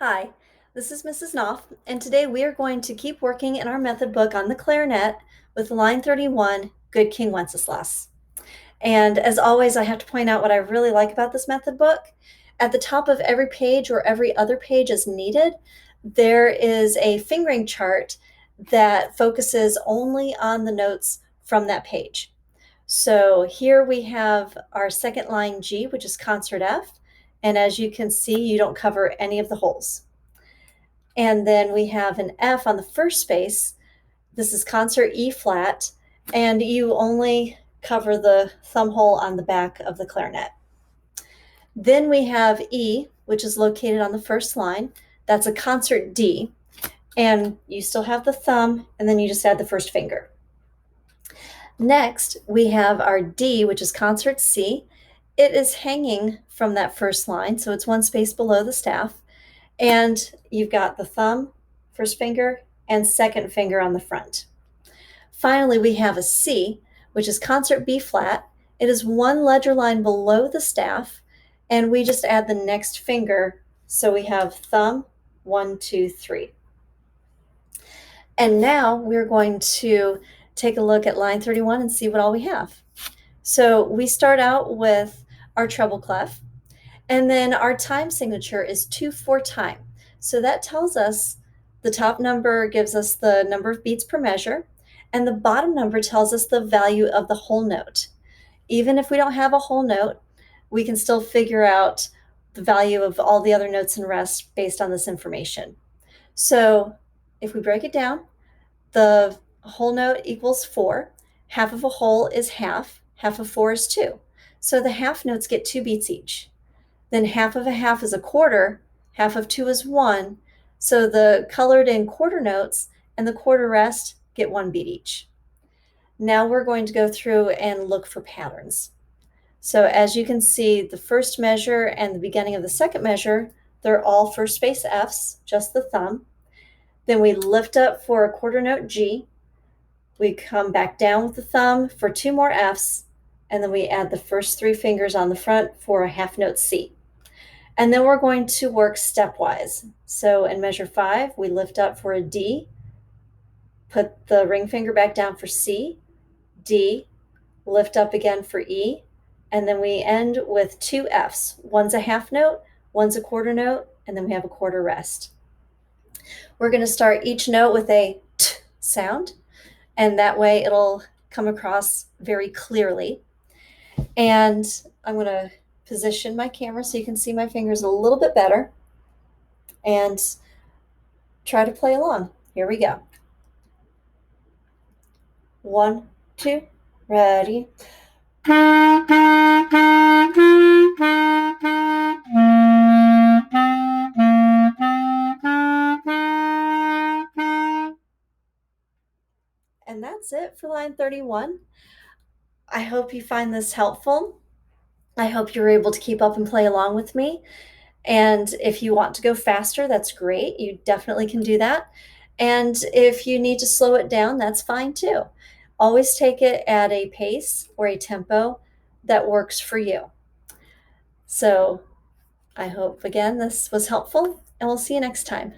Hi, this is Mrs. Knopf, and today we are going to keep working in our method book on the clarinet with line 31, Good King Wenceslas. And as always, I have to point out what I really like about this method book. At the top of every page or every other page as needed, there is a fingering chart that focuses only on the notes from that page. So here we have our second line G, which is concert F. And as you can see, you don't cover any of the holes. And then we have an F on the first space. This is concert E flat, and you only cover the thumb hole on the back of the clarinet. Then we have E, which is located on the first line. That's a concert D, and you still have the thumb, and then you just add the first finger. Next, we have our D, which is concert C. It is hanging from that first line, so it's one space below the staff. And you've got the thumb, first finger, and second finger on the front. Finally, we have a C, which is concert B flat. It is one ledger line below the staff, and we just add the next finger. So we have thumb, 1, 2, 3. And now we're going to take a look at line 31 and see what all we have. So we start out with our treble clef. And then our time signature is 2/4 time. So that tells us the top number gives us the number of beats per measure, and the bottom number tells us the value of the whole note. Even if we don't have a whole note, we can still figure out the value of all the other notes and rest based on this information. So if we break it down, the whole note equals 4. Half of a whole is half. Half of 4 is 2. So the half notes get 2 beats each. Then half of a half is a quarter, half of 2 is 1. So the colored in quarter notes and the quarter rest get 1 beat each. Now we're going to go through and look for patterns. So as you can see, the first measure and the beginning of the second measure, they're all first space Fs, just the thumb. Then we lift up for a quarter note G. We come back down with the thumb for 2 more Fs, and then we add the first 3 fingers on the front for a half note C. And then we're going to work stepwise. So in measure 5, we lift up for a D, put the ring finger back down for C, D, lift up again for E, and then we end with 2 Fs. One's a half note, one's a quarter note, and then we have a quarter rest. We're going to start each note with a T sound, and that way it'll come across very clearly. And I'm going to position my camera so you can see my fingers a little bit better and try to play along. Here we go. 1, 2, ready. And that's it for line 31. I hope you find this helpful. I hope you're able to keep up and play along with me. And if you want to go faster, that's great. You definitely can do that. And if you need to slow it down, that's fine too. Always take it at a pace or a tempo that works for you. So I hope, again, this was helpful, and we'll see you next time.